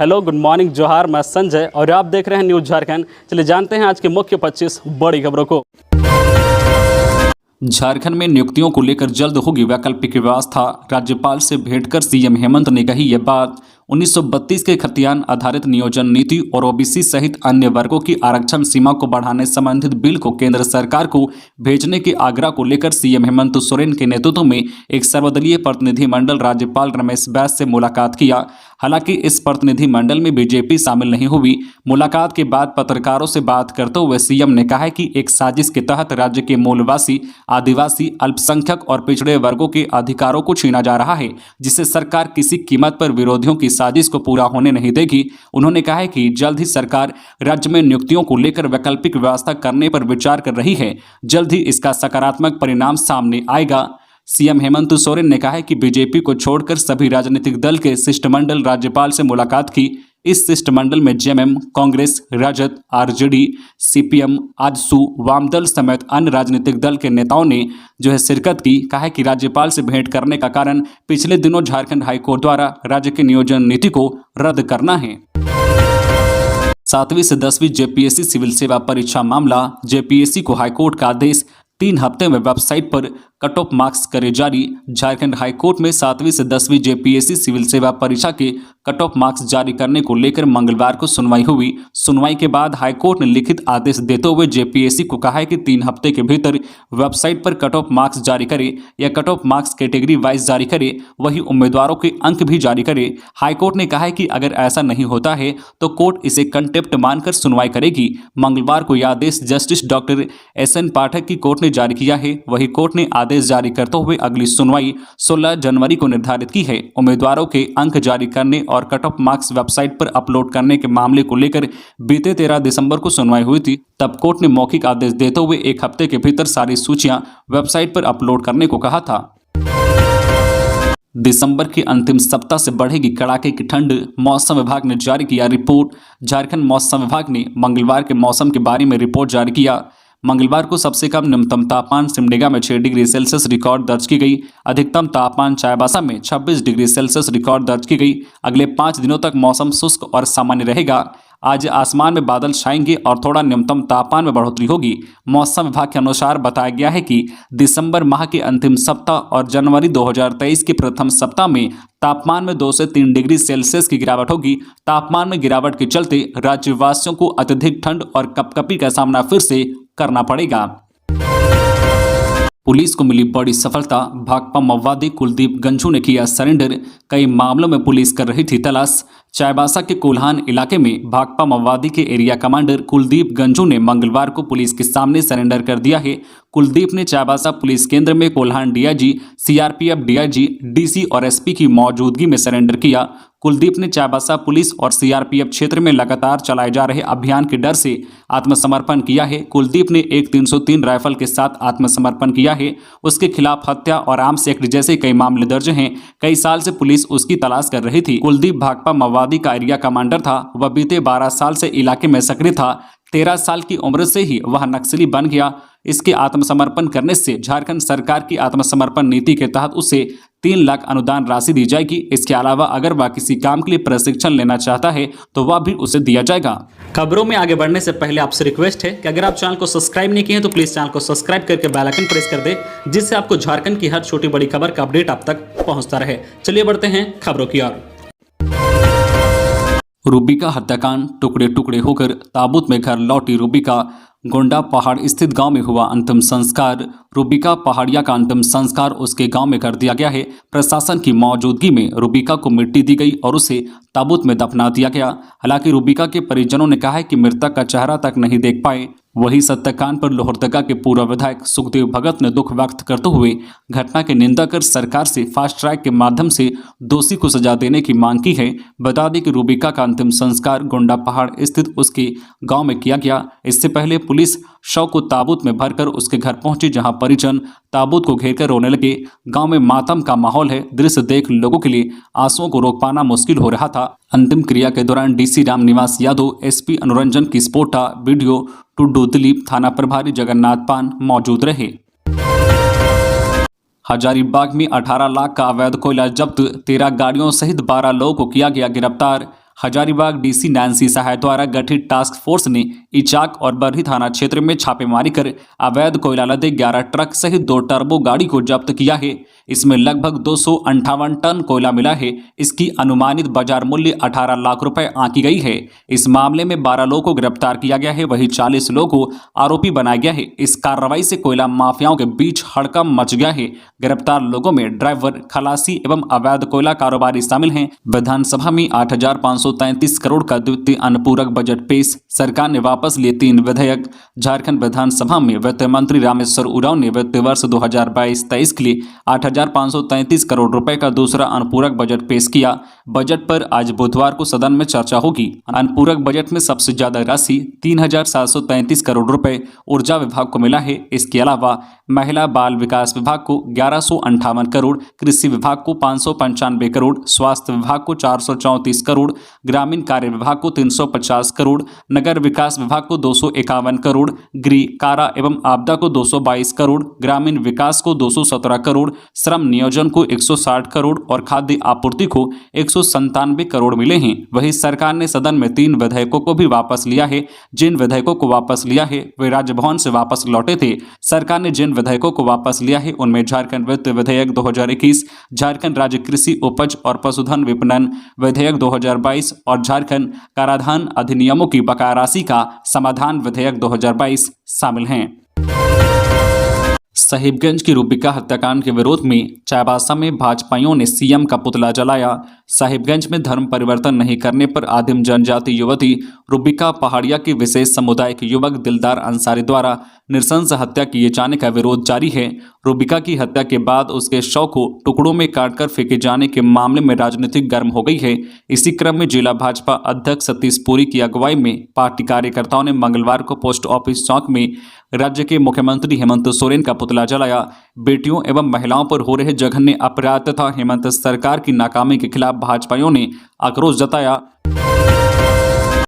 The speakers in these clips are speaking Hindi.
हेलो, गुड मॉर्निंग, जोहार। मैं संजय और आप देख रहे हैं न्यूज़ झारखंड। चलिए जानते हैं आज के मुख्य 25 बड़ी खबरों को। झारखंड में नियुक्तियों को लेकर जल्द होगी वैकल्पिक व्यवस्था। राज्यपाल से भेंट कर सीएम हेमंत ने कही यह बात। 1932 के खतियान आधारित नियोजन नीति और ओबीसी सहित अन्य वर्गों की आरक्षण सीमा को बढ़ाने संबंधित बिल को केंद्र सरकार को भेजने के आग्रह को लेकर सीएम हेमंत सोरेन के नेतृत्व में एक सर्वदलीय प्रतिनिधिमंडल राज्यपाल रमेश बैस से मुलाकात किया। हालांकि इस प्रतिनिधिमंडल में बीजेपी शामिल नहीं हुई। मुलाकात के बाद पत्रकारों से बात करते हुए सीएम ने कहा कि एक साजिश के तहत राज्य के मूलवासी, आदिवासी, अल्पसंख्यक और पिछड़े वर्गों के अधिकारों को छीना जा रहा है, जिससे सरकार किसी कीमत पर विरोधियों की साजिश को पूरा होने नहीं देगी। उन्होंने कहा है कि जल्द ही सरकार राज्य में नियुक्तियों को लेकर वैकल्पिक व्यवस्था करने पर विचार कर रही है। जल्द ही इसका सकारात्मक परिणाम सामने आएगा। सीएम हेमंत सोरेन ने कहा है कि बीजेपी को छोड़कर सभी राजनीतिक दल के शिष्टमंडल राज्यपाल से मुलाकात की। इस शिष्टमंडल में JMM, Congress, Rajad, RJD, CPM, AJSU, वामदल समेत अन्य राजनीतिक दल के नेताओं ने शिरकत की। कहा है कि राज्यपाल से भेंट करने का कारण पिछले दिनों झारखंड हाईकोर्ट द्वारा राज्य की नियोजन नीति को रद्द करना है। 7वीं से 10वीं जेपीएससी सिविल सेवा परीक्षा मामला। जेपीएससी को हाईकोर्ट का आदेश। 3 हफ्ते में वेबसाइट पर कट ऑफ मार्क्स करे जारी। झारखंड हाईकोर्ट में 7वीं से 10वीं जेपीएससी सिविल सेवा परीक्षा के कट ऑफ मार्क्स जारी करने को लेकर मंगलवार को सुनवाई हुई। सुनवाई के बाद हाईकोर्ट ने लिखित आदेश देते हुए जेपीएससी को कहा है कि 3 हफ्ते के भीतर वेबसाइट पर कट ऑफ मार्क्स जारी करे या cut off marks category wise जारी करे, वही उम्मीदवारों के अंक भी जारी करे। हाईकोर्ट ने कहा है कि अगर ऐसा नहीं होता है तो कोर्ट इसे कंटेप्ट मानकर सुनवाई करेगी। मंगलवार को यह आदेश जस्टिस डॉक्टर एसएन पाठक की कोर्ट ने जारी किया है। वही कोर्ट ने आदेश जारी करते हुए अगली सुनवाई 16 जनवरी को निर्धारित की है। उम्मीदवारों के अंक जारी करने और कट ऑफ मार्क्स वेबसाइट पर अपलोड करने के मामले को लेकर बीते 13 दिसंबर को सुनवाई हुई थी। तब कोर्ट ने मौखिक आदेश देते हुए 1 हफ्ते के भीतर सारी सूचियां वेबसाइट पर अपलोड करने को कहा था। दिसंबर के अंतिम सप्ताह से बढ़ेगी कड़ाके की ठंड। मौसम विभाग ने जारी किया रिपोर्ट। झारखंड मौसम विभाग ने मंगलवार के मौसम के बारे में रिपोर्ट जारी किया। मंगलवार को सबसे कम न्यूनतम तापमान सिमडेगा में 6 डिग्री सेल्सियस रिकॉर्ड दर्ज की गई। अधिकतम तापमान चाईबासा में 26 डिग्री सेल्सियस रिकॉर्ड दर्ज की गई। अगले 5 दिनों तक मौसम शुष्क और सामान्य रहेगा। आज आसमान में बादल छाएंगे और थोड़ा न्यूनतम तापमान में बढ़ोतरी होगी। मौसम विभाग के अनुसार बताया गया है कि दिसंबर माह के अंतिम सप्ताह और जनवरी 2023 के प्रथम सप्ताह में तापमान में 2 से 3 डिग्री सेल्सियस की गिरावट होगी। तापमान में गिरावट के चलते राज्यवासियों को अत्यधिक ठंड और कपकपी का सामना फिर से करना पड़ेगा। पुलिस को मिली बड़ी सफलता। भाकपा माओवादी कुलदीप गंझू ने किया सरेंडर। कई मामलों में पुलिस कर रही थी तलाश। चाईबासा के कोल्हान इलाके में भाकपा माओवादी के एरिया कमांडर कुलदीप गंझू ने मंगलवार को पुलिस के सामने सरेंडर कर दिया है। कुलदीप ने चाईबासा पुलिस केंद्र में Kolhan DIG, CRPF DIG, DC और एसपी की मौजूदगी में सरेंडर किया। कुलदीप ने चाईबासा पुलिस और सीआरपीएफ क्षेत्र में लगातार चलाए जा रहे अभियान के डर से आत्मसमर्पण किया है। कुलदीप ने एक 303 राइफल के साथ आत्मसमर्पण किया है। उसके खिलाफ हत्या और आर्म्स एक्ट जैसे कई मामले दर्ज हैं। कई साल से पुलिस उसकी तलाश कर रही थी। कुलदीप भाकपा माओवादी का एरिया कमांडर था। वह बीते 12 साल से इलाके में सक्रिय था। 13 साल की उम्र से ही वह नक्सली बन गया। इसके आत्मसमर्पण करने से झारखंड सरकार की आत्मसमर्पण नीति के तहत उसे 3 लाख अनुदान राशि दी जाएगी। इसके अलावा अगर वह किसी काम के लिए प्रशिक्षण लेना चाहता है तो वह भी उसे दिया जाएगा। खबरों में आगे बढ़ने से पहले आपसे रिक्वेस्ट है कि अगर आप चैनल को सब्सक्राइब नहीं किए हैं तो प्लीज चैनल को सब्सक्राइब करके बेल आइकन प्रेस कर दे, जिससे आपको झारखंड की हर छोटी बड़ी खबर का अपडेट आप तक पहुंचता रहे। चलिए बढ़ते हैं खबरों की ओर। रूबिका हत्याकांड। टुकड़े टुकड़े होकर ताबूत में घर लौटी रूबिका। गोंडा पहाड़ स्थित गांव में हुआ अंतिम संस्कार। रूबिका पहाड़िया का अंतिम संस्कार उसके गांव में कर दिया गया है। प्रशासन की मौजूदगी में रूबिका को मिट्टी दी गई और उसे ताबूत में दफना दिया गया। हालांकि रूबिका के परिजनों ने कहा है कि मृतक का चेहरा तक नहीं देख पाए। वही सत्याकांड पर लोहरदगा के पूर्व विधायक सुखदेव भगत ने दुख व्यक्त करते हुए घटना की निंदा कर सरकार से फास्ट ट्रैक के माध्यम से दोषी को सजा देने की मांग की है। बता दें कि रूबिका का अंतिम संस्कार गोंडा पहाड़ स्थित उसके गांव में किया गया। इससे पहले पुलिस शव को ताबूत में भरकर उसके घर पहुंची, जहां परिजन ताबूत को घेरकर रोने लगे। गांव में मातम का माहौल है। दृश्य देख लोगों के लिए आंसुओं को रोक पाना मुश्किल हो रहा था। अंतिम क्रिया के दौरान DC Ramniwas Yadav, SP Anuranjan Kispotta, BDO Tuddu Dilip, थाना प्रभारी जगन्नाथ पान मौजूद रहे। हजारीबाग में 18 लाख का अवैध कोयला जब्त। 13 गाड़ियों सहित 12 लोगों को किया गया गिरफ्तार। हजारीबाग डीसी नैन्सी सहाय द्वारा गठित टास्क फोर्स ने इचाक और बरही थाना क्षेत्र में छापेमारी कर अवैध कोयला लदे 11 ट्रक सहित 2 टर्बो गाड़ी को जब्त किया है। इसमें लगभग 258 टन कोयला मिला है। इसकी अनुमानित बाजार मूल्य 18 लाख रुपए आंकी गई है। इस मामले में 12 लोगों को गिरफ्तार किया गया है, वहीं 40 लोगों को आरोपी बनाया गया है। इस कार्रवाई से कोयला माफियाओं के बीच हड़कंप मच गया है। गिरफ्तार लोगों में ड्राइवर, खलासी एवं अवैध कोयला कारोबारी शामिल हैं। विधानसभा में 8,533 करोड़ का द्वितीय अनुपूरक बजट पेश, सरकार ने वापस लिए 3 विधेयक। झारखंड विधानसभा में वित्त मंत्री रामेश्वर उरांव ने वित्त वर्ष 2022-23 के लिए 8,533 करोड़ रुपए का दूसरा अनुपूरक बजट पेश किया। बजट पर आज बुधवार को सदन में चर्चा होगी। अनुपूरक बजट में सबसे ज्यादा राशि 3,733 करोड़ रुपए ऊर्जा विभाग को मिला है। इसके अलावा महिला बाल विकास विभाग को 1158 करोड़, कृषि विभाग को 595 करोड़, स्वास्थ्य विभाग को 434 करोड़, ग्रामीण कार्य विभाग को 350 करोड़, नगर विकास विभाग को 251 करोड़, गृह, कारा एवं आपदा को 222 करोड़, ग्रामीण विकास को 217 करोड़, श्रम नियोजन को 160 करोड़ और खाद्य आपूर्ति को 197 करोड़ मिले हैं। वहीं सरकार ने सदन में 3 विधेयकों को भी वापस लिया है। जिन विधेयकों को वापस लिया है वे राजभवन से वापस लौटे थे। सरकार ने जिन विधेयकों को वापस लिया है उनमें झारखंड वित्त विधेयक 2021, झारखंड राज्य कृषि उपज और पशुधन विपणन विधेयक 2022 और झारखंड कराधान अधिनियमों की बकाया राशि का समाधान विधेयक 2022 शामिल हैं। साहिबगंज की रूबिका हत्याकांड के विरोध में चाईबासा में भाजपाइयों ने सीएम का पुतला जलाया। साहिबगंज में धर्म परिवर्तन नहीं करने पर आदिम जनजाति युवती रूबिका पहाड़िया के विशेष सामुदायिक युवक दिलदार अंसारी द्वारा नृशंस हत्या किए जाने का विरोध जारी है। रूबिका की हत्या के बाद उसके शव को टुकड़ों में काटकर फेंके जाने के मामले में राजनीतिक गर्म हो गई है। इसी क्रम में जिला भाजपा अध्यक्ष सतीश पुरी की अगुवाई में पार्टी कार्यकर्ताओं ने मंगलवार को पोस्ट ऑफिस चौक में राज्य के मुख्यमंत्री हेमंत सोरेन का पुतला जलाया। बेटियों एवं महिलाओं पर हो रहे जघन्य अपराध तथा हेमंत सरकार की नाकामी के खिलाफ भाजपाइयों ने आक्रोश जताया।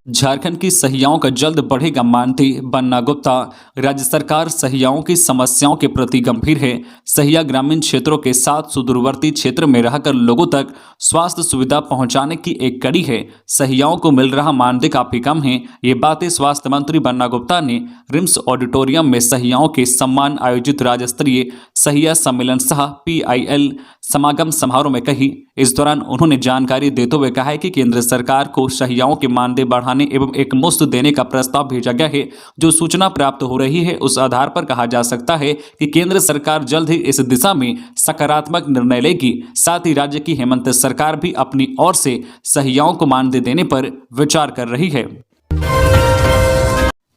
झारखंड की सहियाओं का जल्द बढ़ेगा मानती बन्ना गुप्ता। राज्य सरकार सहियाओं की समस्याओं के प्रति गंभीर है। सहिया ग्रामीण क्षेत्रों के साथ सुदूरवर्ती क्षेत्र में रहकर लोगों तक स्वास्थ्य सुविधा पहुंचाने की एक कड़ी है। सहियाओं को मिल रहा मानदेय काफी कम है। ये बातें स्वास्थ्य मंत्री बन्ना गुप्ता ने रिम्स ऑडिटोरियम में सहियाओं के सम्मान आयोजित राज्य स्तरीय सहिया सम्मेलन सह PIL समागम समारोह में कही। इस दौरान उन्होंने जानकारी देते हुए कहा है कि केंद्र सरकार को सहियाओं के मानदेय बढ़ाने एवं एक मुश्त देने का प्रस्ताव भेजा गया है। जो सूचना प्राप्त हो रही है उस आधार पर कहा जा सकता है कि केंद्र सरकार जल्द ही इस दिशा में सकारात्मक निर्णय लेगी। साथ ही राज्य की हेमंत सरकार भी अपनी ओर से सहियाओं को मानदेय देने पर विचार कर रही है।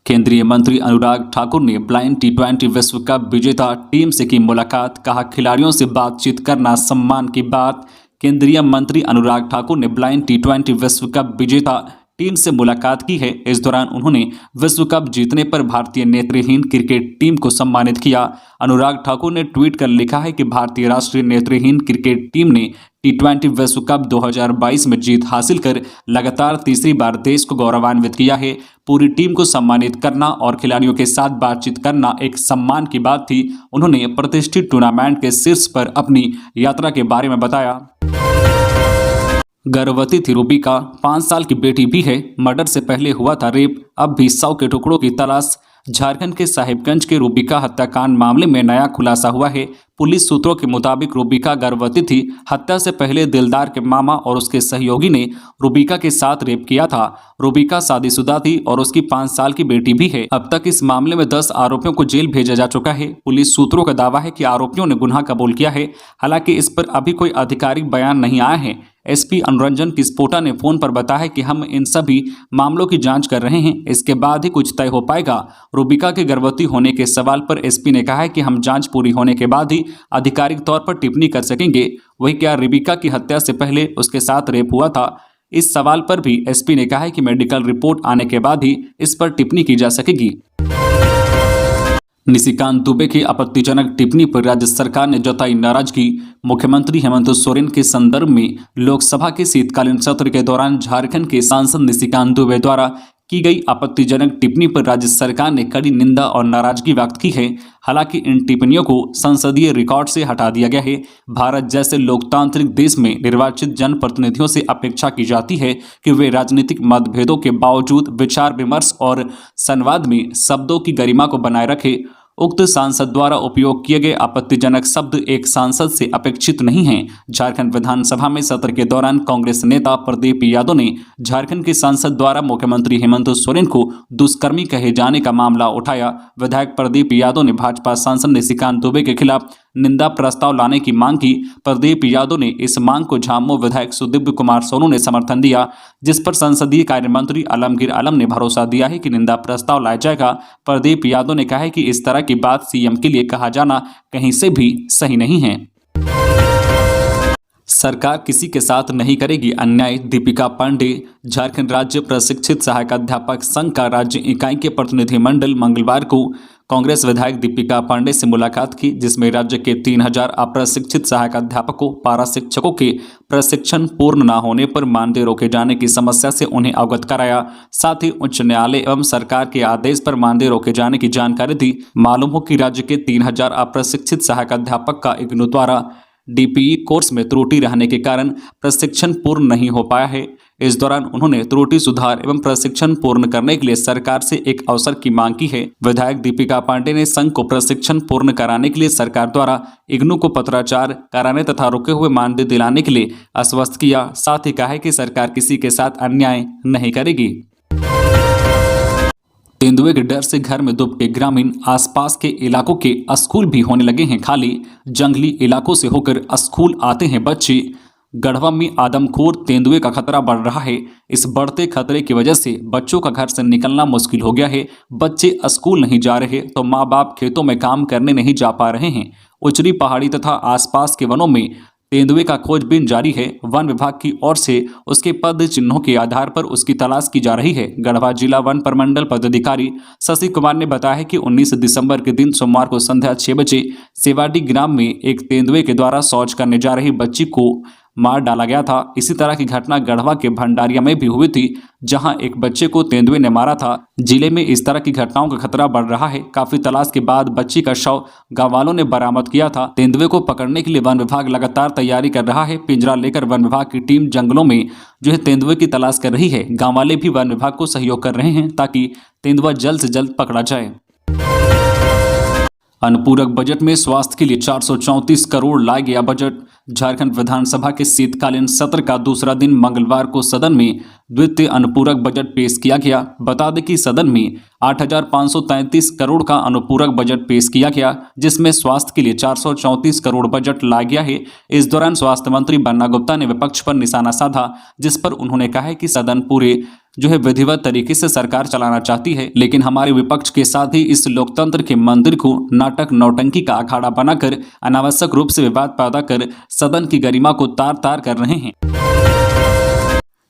केंद्रीय मंत्री अनुराग ठाकुर ने ब्लाइंड T20 विश्व कप विजेता टीम से की मुलाकात, कहा खिलाड़ियों से बातचीत करना सम्मान की बात। केंद्रीय मंत्री अनुराग ठाकुर ने ब्लाइंड T20 विश्व कप विजेता टीम से मुलाकात की है। इस दौरान उन्होंने विश्व कप जीतने पर भारतीय नेत्रहीन क्रिकेट टीम को सम्मानित किया। अनुराग ठाकुर ने ट्वीट कर लिखा है कि भारतीय राष्ट्रीय नेत्रहीन क्रिकेट टीम ने T20 विश्व कप 2022 में जीत हासिल कर लगातार तीसरी बार देश को गौरवान्वित किया है। पूरी टीम को सम्मानित करना और खिलाड़ियों के साथ बातचीत करना एक सम्मान की बात थी। उन्होंने प्रतिष्ठित टूर्नामेंट के शीर्ष पर अपनी यात्रा के बारे में बताया। गर्भवती थी रूबिका, 5 साल की बेटी भी है। मर्डर से पहले हुआ था रेप, अब भी 100 के टुकड़ों की तलाश। झारखंड के साहिबगंज के रूबिका हत्याकांड मामले में नया खुलासा हुआ है। पुलिस सूत्रों के मुताबिक रूबिका गर्भवती थी। हत्या से पहले दिलदार के मामा और उसके सहयोगी ने रूबिका के साथ रेप किया था। रूबिका शादीशुदा थी और उसकी 5 साल की बेटी भी है। अब तक इस मामले में 10 आरोपियों को जेल भेजा जा चुका है। पुलिस सूत्रों का दावा है कि आरोपियों ने गुनाह कबूल किया है। हालांकि इस पर अभी कोई आधिकारिक बयान नहीं आया है। SP अनुरंजन किस्पोटा ने फोन पर बताया कि हम इन सभी मामलों की जांच कर रहे हैं, इसके बाद ही कुछ तय हो पाएगा। रूबिका के गर्भवती होने के सवाल पर SP ने कहा है कि हम जांच पूरी होने के बाद ही आधिकारिक तौर पर टिप्पणी कर सकेंगे। वही क्या रूबिका की हत्या से पहले उसके साथ रेप हुआ था? इस सवाल पर भी SP ने कहा है कि मेडिकल रिपोर्ट आने के बाद ही इस पर टिप्पणी की जा सकेगी। निशिकांत दुबे की आपत्तिजनक टिप्पणी पर राज्य सरकार ने जताई नाराजगी। मुख्यमंत्री हेमंत सोरेन के संदर्भ में लोकसभा के शीतकालीन सत्र के दौरान झारखंड के सांसद निशिकांत दुबे द्वारा की गई आपत्तिजनक टिप्पणी पर राज्य सरकार ने कड़ी निंदा और नाराजगी व्यक्त की है। हालांकि इन टिप्पणियों को संसदीय रिकॉर्ड से हटा दिया गया है। भारत जैसे लोकतांत्रिक देश में निर्वाचित जनप्रतिनिधियों से अपेक्षा की जाती है कि वे राजनीतिक मतभेदों के बावजूद विचार विमर्श और संवाद में शब्दों की गरिमा को बनाए रखे। उक्त सांसद द्वारा उपयोग किए गए आपत्तिजनक शब्द एक सांसद से अपेक्षित नहीं हैं। झारखंड विधानसभा में सत्र के दौरान कांग्रेस नेता प्रदीप यादव ने झारखंड के सांसद द्वारा मुख्यमंत्री हेमंत सोरेन को दुष्कर्मी कहे जाने का मामला उठाया। विधायक प्रदीप यादव ने भाजपा सांसद निशिकांत दुबे के खिलाफ निंदा प्रस्ताव लाने की मांग की। प्रदीप यादव ने इस मांग को झामुमो विधायक सुदीव्य कुमार सोनू ने समर्थन दिया, जिस पर संसदीय कार्य मंत्री आलमगीर आलम ने भरोसा दिया है कि निंदा प्रस्ताव लाया जाएगा। प्रदीप यादव ने कहा है कि इस तरह की बात सीएम के लिए कहा जाना कहीं से भी सही नहीं है। सरकार किसी के साथ नहीं करेगी अन्याय। दीपिका पांडे। झारखंड राज्य प्रशिक्षित सहायक अध्यापक संघ का राज्य इकाई के प्रतिनिधिमंडल मंगलवार को कांग्रेस विधायक दीपिका पांडे से मुलाकात की, जिसमें राज्य के 3000 अप्रशिक्षित सहायक अध्यापकों पारा शिक्षकों के प्रशिक्षण पूर्ण न होने पर मानदेय रोके जाने की समस्या से उन्हें अवगत कराया। साथ ही उच्च न्यायालय एवं सरकार के आदेश पर मानदेय रोके जाने की जानकारी दी। मालूम हो कि राज्य के 3000 अप्रशिक्षित सहायक अध्यापक का इग्नू द्वारा डीपीई कोर्स में त्रुटि रहने के कारण प्रशिक्षण पूर्ण नहीं हो पाया है। इस दौरान उन्होंने त्रुटि सुधार एवं प्रशिक्षण पूर्ण करने के लिए सरकार से एक अवसर की मांग की है। विधायक दीपिका पांडे ने संघ को प्रशिक्षण पूर्ण कराने के लिए सरकार द्वारा इग्नू को पत्राचार कराने तथा रुके हुए मानदेय दिलाने के लिए आश्वस्त किया। साथ ही कहा है कि सरकार किसी के साथ अन्याय नहीं करेगी। तेंदुए के डर से घर में दुबके ग्रामीण। आसपास के इलाकों के स्कूल भी होने लगे हैं खाली। जंगली इलाकों से होकर स्कूल आते हैं बच्चे। गढ़वा में आदमखोर तेंदुए का खतरा बढ़ रहा है। इस बढ़ते खतरे की वजह से बच्चों का घर से निकलना मुश्किल हो गया है। बच्चे स्कूल नहीं जा रहे तो माँ बाप खेतों में काम करने नहीं जा पा रहे हैं। उचरी पहाड़ी तथा आसपास के वनों में तेंदुए का खोजबीन जारी है। वन विभाग की ओर से उसके पद चिन्हों के आधार पर उसकी तलाश की जा रही है। गढ़वा जिला वन प्रमंडल पदाधिकारी शशि कुमार ने बताया है कि 19 दिसंबर के दिन सोमवार को संध्या 6 बजे सेवाडी ग्राम में एक तेंदुए के द्वारा शौच करने जा रही बच्ची को मार डाला गया था। इसी तरह की घटना गढ़वा के भंडारिया में भी हुई थी, जहां एक बच्चे को तेंदुए ने मारा था। जिले में इस तरह की घटनाओं का खतरा बढ़ रहा है। काफी तलाश के बाद बच्ची का शव गांव वालों ने बरामद किया था। तेंदुए को पकड़ने के लिए वन विभाग लगातार तैयारी कर रहा है। पिंजरा लेकर वन विभाग की टीम जंगलों में तेंदुए की तलाश कर रही है। गाँव वाले भी वन विभाग को सहयोग कर रहे हैं ताकि तेंदुआ जल्द से जल्द पकड़ा जाए। अनुपूरक बजट में स्वास्थ्य के लिए 434 करोड़ लाया गया बजट। झारखंड विधानसभा के शीतकालीन सत्र का दूसरा दिन मंगलवार को सदन में द्वितीय अनुपूरक बजट पेश किया गया। बता दें कि सदन में 8,533 करोड़ का अनुपूरक बजट पेश किया गया, जिसमें स्वास्थ्य के लिए 434 करोड़ बजट लाया गया है। इस दौरान स्वास्थ्य मंत्री बन्ना गुप्ता ने विपक्ष पर निशाना साधा, जिस पर उन्होंने कहा है कि सदन पूरे विधिवत तरीके से सरकार चलाना चाहती है, लेकिन हमारे विपक्ष के साथ ही इस लोकतंत्र के मंदिर को नाटक नौटंकी का अखाड़ा बनाकर अनावश्यक रूप से विवाद पैदा कर सदन की गरिमा को तार तार कर रहे हैं।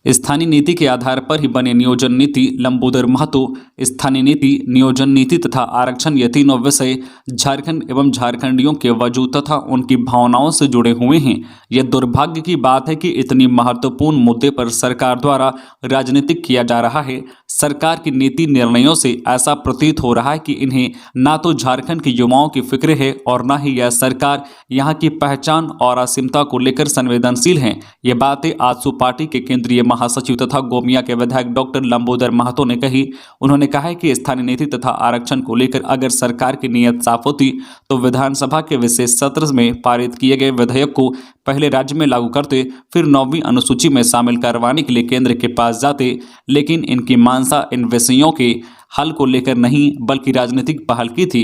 स्थानीय नीति के आधार पर ही बने नियोजन नीति। लंबोदर महतो। स्थानीय नीति, नियोजन नीति तथा आरक्षण ये तीनों विषय झारखंड एवं झारखंडियों के वजूद तथा उनकी भावनाओं से जुड़े हुए हैं। यह दुर्भाग्य की बात है कि इतनी महत्वपूर्ण मुद्दे पर सरकार द्वारा राजनीतिक किया जा रहा है। सरकार की नीति निर्णयों से ऐसा प्रतीत हो रहा है कि इन्हें ना तो झारखंड के युवाओं की फिक्र है और ना ही यह सरकार यहाँ की पहचान और असीमता को लेकर संवेदनशील है। ये बातें आजसू पार्टी के केंद्रीय महासचिव तथा गोमिया के विधायक डॉक्टर लंबोदर महतो ने कही। उन्होंने कहा है कि स्थानीय नीति तथा आरक्षण को लेकर अगर सरकार की नीयत साफ होती तो विधानसभा के विशेष सत्र में पारित किए गए विधेयक को पहले राज्य में लागू करते, फिर 9वीं अनुसूची में शामिल करवाने के लिए केंद्र के पास जाते। लेकिन इनकी मानसा इन विषयों के हल को लेकर नहीं बल्कि राजनीतिक पहल की थी।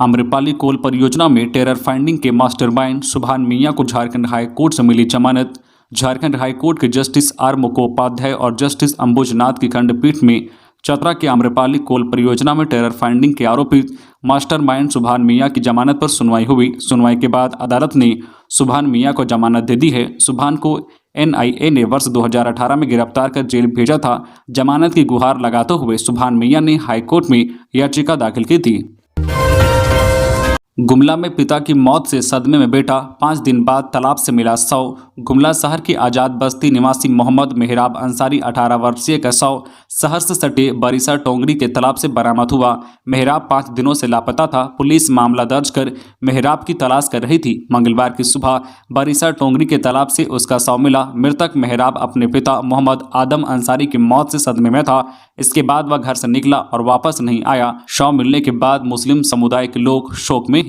आम्रपाली कोल परियोजना में टेरर फाइंडिंग के मास्टरमाइंड सुभान मियां को झारखंड हाई कोर्ट से मिली जमानत। झारखंड हाई कोर्ट के जस्टिस आर मुखोपाध्याय और जस्टिस अंबुजनाथ की खंडपीठ में चतरा के आम्रपाली कोल परियोजना में टेरर फाइंडिंग के आरोपित मास्टरमाइंड सुभान मियां की जमानत पर सुनवाई हुई। सुनवाई के बाद अदालत ने सुभान मियां को जमानत दे दी है। सुभान को NIA ने वर्ष 2018 में गिरफ्तार कर जेल भेजा था। जमानत की गुहार लगाते हुए सुभान मियां ने हाईकोर्ट में याचिका दाखिल की थी। गुमला में पिता की मौत से सदमे में बेटा, 5 दिन बाद तालाब से मिला शव। गुमला शहर की आजाद बस्ती निवासी मोहम्मद मेहराब अंसारी 18 वर्षीय का शव शहर से सटे बरिसा टोंगरी के तालाब से बरामद हुआ। मेहराब 5 दिनों से लापता था। पुलिस मामला दर्ज कर मेहराब की तलाश कर रही थी। मंगलवार की सुबह बरिसा टोंगरी के तालाब से उसका शव मिला। मृतक मेहराब अपने पिता मोहम्मद आदम अंसारी की मौत से सदमे में था। इसके बाद वह घर से निकला और वापस नहीं आया। शव मिलने के बाद मुस्लिम समुदाय के लोग शोक में हैं।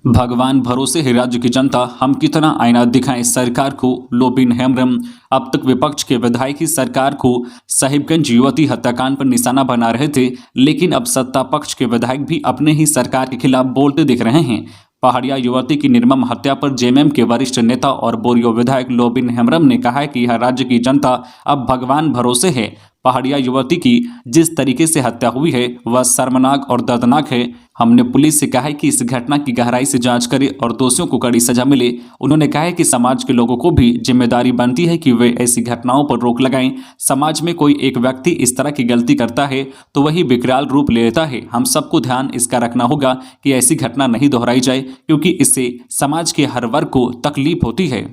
भगवान भरोसे है राज्य की जनता, हम कितना आईना दिखाएं सरकार को, लोबिन हेम्ब्रम। अब तक विपक्ष के विधायक ही सरकार को साहिबगंज युवती हत्याकांड पर निशाना बना रहे थे, लेकिन अब सत्ता पक्ष के विधायक भी अपने ही सरकार के खिलाफ बोलते दिख रहे हैं। पहाड़िया युवती की निर्मम हत्या पर जेएमएम के वरिष्ठ नेता और बोरियो विधायक लोबिन हेम्ब्रम ने कहा है कि यह राज्य की जनता अब भगवान भरोसे है। पहाड़िया युवती की जिस तरीके से हत्या हुई है वह शर्मनाक और दर्दनाक है। हमने पुलिस से कहा है कि इस घटना की गहराई से जांच करे और दोषियों को कड़ी सजा मिले। उन्होंने कहा है कि समाज के लोगों को भी जिम्मेदारी बनती है कि वे ऐसी घटनाओं पर रोक लगाएं। समाज में कोई एक व्यक्ति इस तरह की गलती करता है तो वही विकराल रूप ले लेता है। हम सबको ध्यान इसका रखना होगा कि ऐसी घटना नहीं दोहराई जाए, क्योंकि इससे समाज के हर वर्ग को तकलीफ होती है।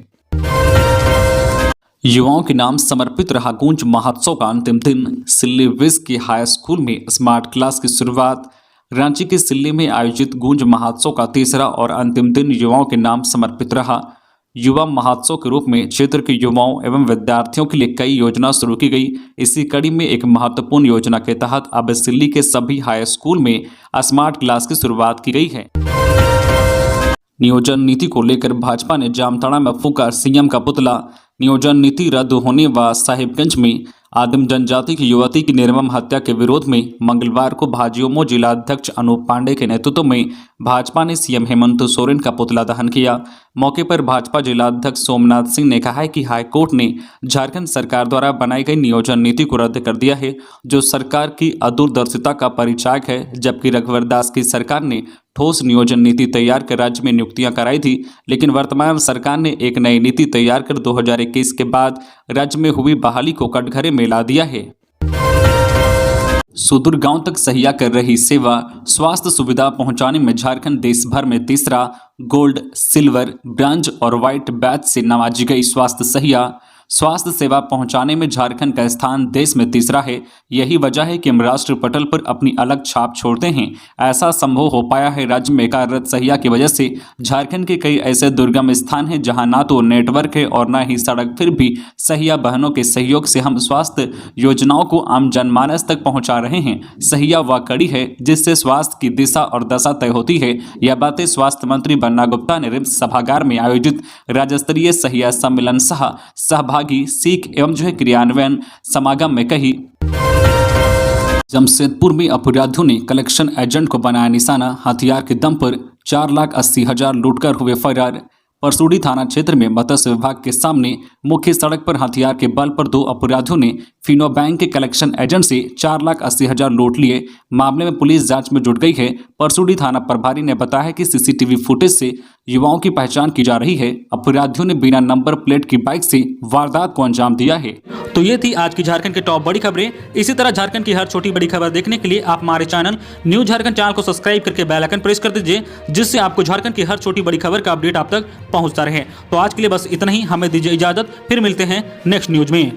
युवाओं के नाम समर्पित रहा गूंज महोत्सव का अंतिम दिन। सिल्ली विज के हाई स्कूल में स्मार्ट क्लास की शुरुआत। रांची के सिल्ली में आयोजित गूंज महोत्सव का तीसरा और अंतिम दिन युवाओं के नाम समर्पित रहा। युवा महोत्सव के रूप में क्षेत्र के युवाओं एवं विद्यार्थियों के लिए कई योजना शुरू की गई। इसी कड़ी में एक महत्वपूर्ण योजना के तहत अब सिल्ली के सभी हाई स्कूल में स्मार्ट क्लास की शुरुआत की गई है। नियोजन नीति को लेकर भाजपा ने जामताड़ा में फूंका सीएम का पुतला। नियोजन नीति रद्द होने व साहिबगंज में आदिम जनजाति की युवती की निर्मम हत्या के विरोध में मंगलवार को भाजयुमो जिला अध्यक्ष अनूप पांडे के नेतृत्व में भाजपा ने सीएम हेमंत सोरेन का पुतला दहन किया। मौके पर भाजपा जिला अध्यक्ष सोमनाथ सिंह ने कहा है कि हाईकोर्ट ने झारखंड सरकार द्वारा बनाई गई नियोजन नीति को रद्द कर दिया है, जो सरकार की अदूरदर्शिता का परिचायक है। जबकि रघुवर दास की सरकार ने ठोस नियोजन नीति तैयार कर राज्य में नियुक्तियां कराई थी, लेकिन वर्तमान सरकार ने एक नई नीति तैयार कर 2021 के बाद राज्य में हुई बहाली को कटघरे में ला दिया है। सुदूर गांव तक सहिया कर रही सेवा। स्वास्थ्य सुविधा पहुंचाने में झारखंड देश भर में तीसरा। गोल्ड, सिल्वर, ब्रॉन्ज और व्हाइट बैच से नवाजी गई स्वास्थ्य सहिया। स्वास्थ्य सेवा पहुंचाने में झारखंड का स्थान देश में तीसरा है। यही वजह है कि हम राष्ट्र पटल पर अपनी अलग छाप छोड़ते हैं। ऐसा संभव हो पाया है राज्य में कार्यरत सहिया की वजह से। झारखंड के कई ऐसे दुर्गम स्थान हैं जहां ना तो नेटवर्क है और ना ही सड़क, फिर भी सहिया बहनों के सहयोग से हम स्वास्थ्य योजनाओं को आम जनमानस तक पहुंचा रहे हैं। सहिया वह कड़ी है जिससे स्वास्थ्य की दिशा और दशा तय होती है। यह बातें स्वास्थ्य मंत्री बन्ना गुप्ता ने रिम्स सभागार में आयोजित राज्य स्तरीय सहिया सम्मेलन सहभागी सीख एवं क्रियान्वयन समागम में कही। जमशेदपुर में अपराधियों ने कलेक्शन एजेंट को बनाया निशाना। हथियार के दम पर 4,80,000 लूटकर हुए फरार। परसूडी थाना क्षेत्र में मत्स्य विभाग के सामने मुख्य सड़क पर हथियार के बल पर 2 अपराधियों ने फिनो बैंक के कलेक्शन एजेंट से 4,80,000 लूट लिए। मामले में पुलिस जांच में जुट गई है। परसूडी थाना प्रभारी ने बताया कि सीसीटीवी फुटेज से युवाओं की पहचान की जा रही है। अपराधियों ने बिना नंबर प्लेट की बाइक से वारदात को अंजाम दिया है। तो ये थी आज की झारखंड की टॉप बड़ी खबरें। इसी तरह झारखंड की हर छोटी बड़ी खबर देखने के लिए आप हमारे चैनल न्यूज झारखंड चैनल को सब्सक्राइब करके बेल आइकन प्रेस कर दीजिए, जिससे आपको झारखंड की हर छोटी बड़ी खबर का अपडेट आप तक पहुंचता रहे। तो आज के लिए बस इतना ही। हमें दीजिए इजाजत, फिर मिलते हैं नेक्स्ट न्यूज में।